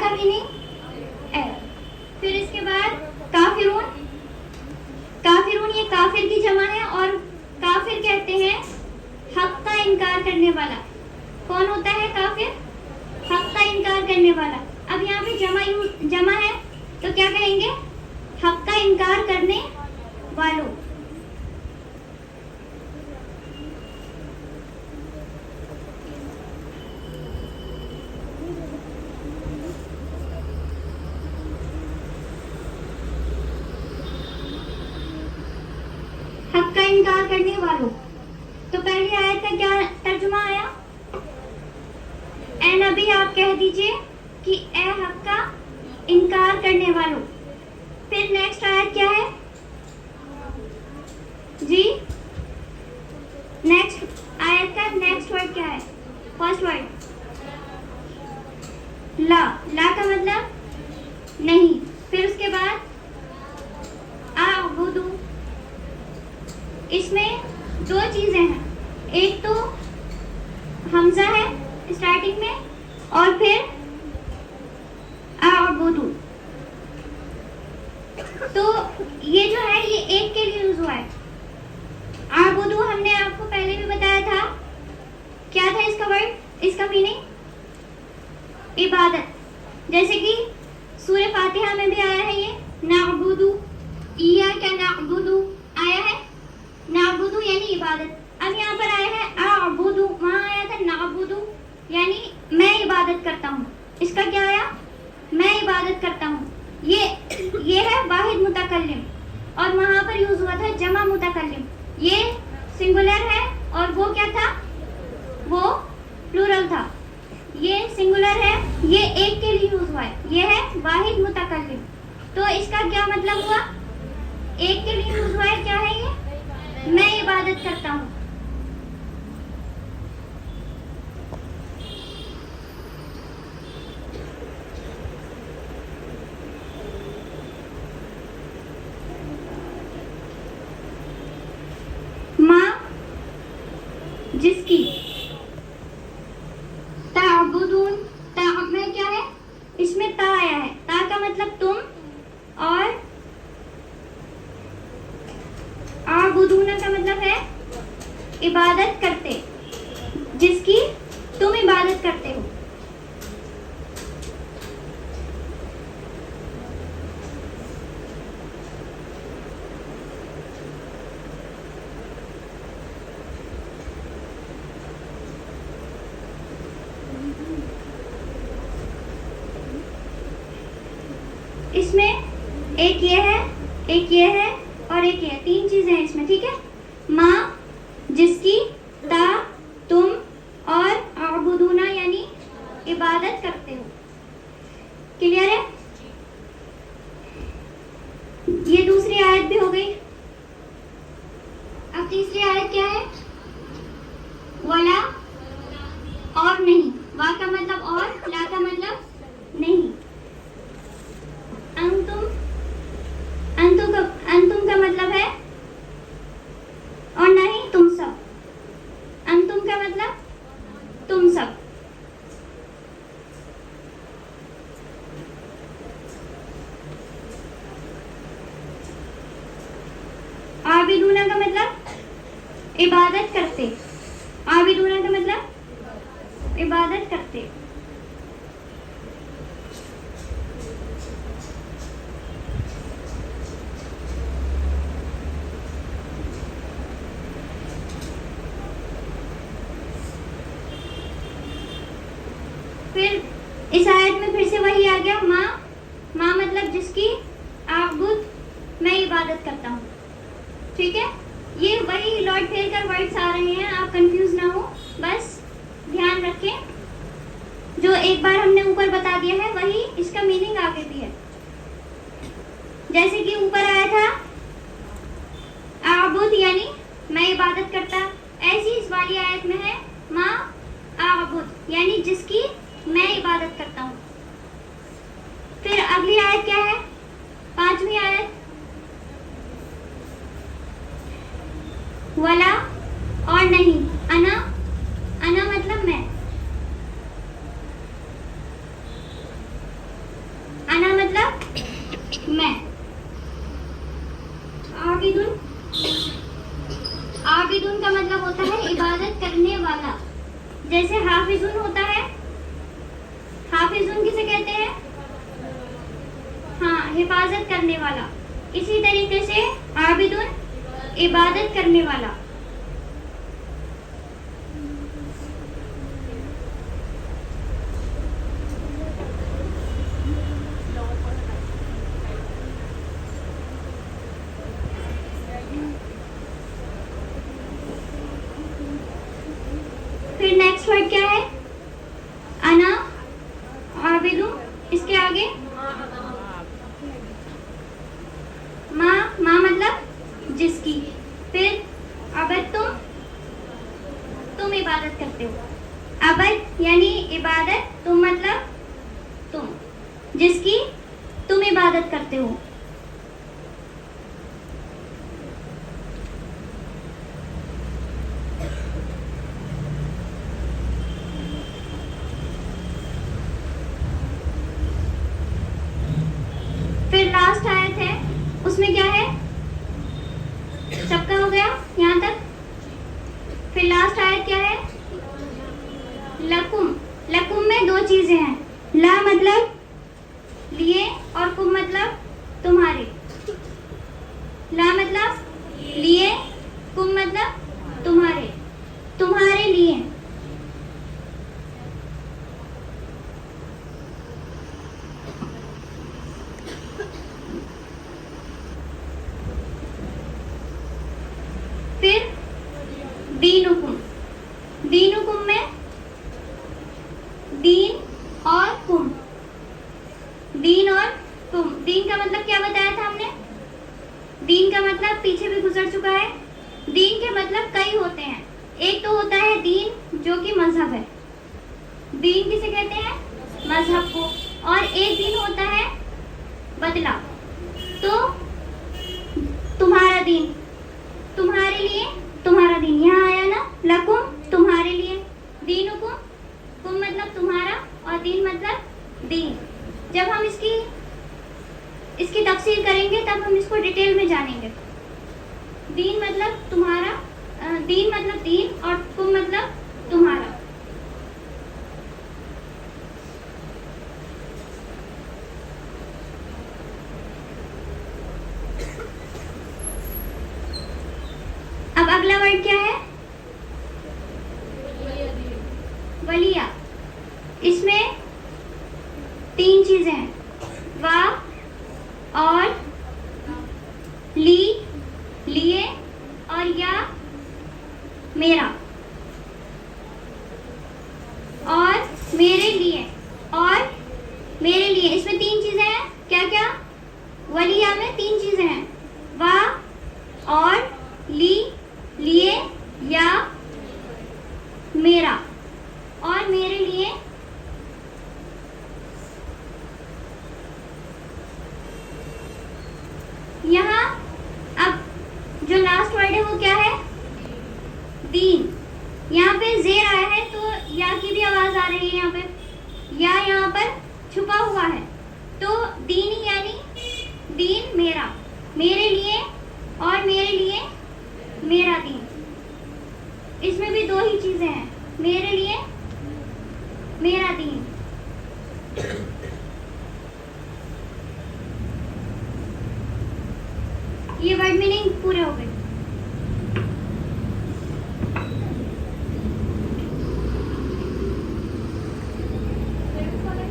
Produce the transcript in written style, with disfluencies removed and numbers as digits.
का मीनिंग ए। फिर इसके बाद काफिरून, काफिरून ये काफिर की जमा है और काफिर कहते हैं हक का इनकार करने वाला। कौन होता है काफिर? हक का इनकार करने वाला। अब यहाँ पे जमा है तो क्या कहेंगे? हक का इनकार करने वालों। हक का इनकार करने वालों। तो पहली आयत का क्या तर्जुमा आया? ए नबी आप कह दीजिए कि ए हक का इनकार करने वालों। फिर नेक्स्ट आयत क्या है जी? नेक्स्ट आयत का नेक्स्ट वर्ड क्या है? फर्स्ट वर्ड ला। ला का मतलब नहीं। फिर उसके बाद आबुदू। इसमें दो चीजें हैं, एक तो हमजा है स्टार्टिंग में और फिर आबुदू। तो ये जो है ये एक के लिए यूज हुआ है। आबुदू हमने आपको पहले भी बताया था, क्या था इसका वर्ड, इसका मीनिंग इबादत। जैसे कि सूरह फातिहा में भी आया है ये नाबुदू, इय्याका नाबुदू आया है, नाबुदू यानी इबादत। अब यहाँ पर आया है आबुदू, वहाँ आया था नाबुदू यानी मैं इबादत करता हूँ। इसका क्या आया? मैं इबादत करता हूँ। ये है वाहिद मुतकल्लिम और वहाँ पर यूज हुआ था जमा मुतकल्लिम। ये सिंगुलर है और वो क्या था? वो प्लूरल था। ये सिंगुलर है, ये एक के लिए यूज हुआ है, ये है वाहिद मुतकल्लिम। तो इसका क्या मतलब हुआ? एक के लिए यूज हुआ है, क्या है ये? मैं इबादत करता हूँ। माँ जिसकी, ताबुदून, ता में क्या है? इसमें ता आया है, ता का मतलब तुम और आबुदूना का मतलब है इबादत करते, जिसकी तुम इबादत करते हो। इसमें एक ये है, एक ये है और एक ये है, तीन चीजें हैं इसमें, ठीक है? माँ जिसकी, ता तुम और आबुदूना यानी इबादत करते हो। क्लियर है? ये दूसरी आयत भी हो गई। अब तीसरी आयत क्या है? वला और नहीं। वा का मतलब और, ला का मतलब नहीं। अंतुम, अंतुम का मतलब है और नहीं तुम सब। अंतुम का मतलब तुम सब। आबिदूना का मतलब इबादत करते। आबिदूना का मतलब इबादत करते। फिर इस आयत में फिर से वही आ गया, माँ। माँ मतलब जिसकी, आबुद मैं इबादत करता हूँ। ठीक है? ये वही लौट फेर कर वर्ड्स आ रहे हैं, आप कंफ्यूज ना हो, बस ध्यान रखें। जो एक बार हमने ऊपर बता दिया है वही इसका मीनिंग आगे भी है। जैसे कि ऊपर आया था आबुद यानी मैं इबादत करता, ऐसी इस वाली आयत में है माँ आबुद यानी जिसकी मैं इबादत करता हूँ। फिर अगली आयत क्या है? पांचवी आयत, वला और नहीं। अना, अना मतलब मैं। मैं। आबिदुन, आबिदुन का मतलब होता है इबादत करने वाला। जैसे हाफिजुन होता है, हाफिजुन किसे कहते हैं? हाँ, हिफाजत करने वाला। इसी तरीके से आबिदुन इबादत करने वाला। फिर नेक्स्ट वर्ड क्या है? अना आबिदुन। इसके आगे माँ, माँ मतलब जिसकी। फिर अबद, तुम इबादत करते हो। अबद यानी इबादत, तुम मतलब तुम, जिसकी तुम इबादत करते हो। फिर लास्ट आयत है, उसमें क्या है? सबका हो गया यहाँ तक? फिर लास्ट आयत क्या है? लकुम। लकुम में दो चीजें हैं, ला मतलब लिए और कुम मतलब तुम्हारे। ला मतलब लिए, कुम मतलब तुम्हारे, तुम्हारे लिए। फिर दीनुकुम। दीनुकुम में दीन और कुम, दीन और कुम। दीन का मतलब क्या बताया था हमने? दीन का मतलब पीछे भी गुजर चुका है। दीन के मतलब कई होते हैं। एक तो होता है दीन जो कि मजहब है, दीन किसे कहते हैं? मजहब को। और एक दीन होता है बदला। तो तुम्हारा दीन, तुम्हारे लिए, तुम्हारा दीन यहाँ आया ना, लकुम तुम्हारे लिए, दीनुकुम, कुम मतलब तुम्हारा और दीन मतलब दीन। जब हम इसकी तफसीर करेंगे तब हम इसको डिटेल में जानेंगे। दीन मतलब तुम्हारा, दीन मतलब दीन और कुम मतलब तुम्हारा। अब अगला वर्ड क्या है? वलिया। इसमें तीन चीजें हैं, वा और ली, लिए और या मेरा और मेरे लिए और मेरे लिए। इसमें तीन चीजें हैं, क्या क्या? वलिया में तीन चीजें हैं, वा और ली, लिए या मेरा और मेरे लिए। यहाँ अब जो लास्ट वर्ड है वो क्या है? दीन। यहाँ पे जेर आया है तो या की भी आवाज आ रही है यहाँ पे, या यहाँ पर छुपा हुआ है। तो दीन यानी दीन मेरा, मेरे लिए और मेरे लिए मेरा दीन। इसमें भी दो ही चीजें हैं, मेरे लिए मेरा दीन। ये वर्ड मीनिंग पूरे हो गए।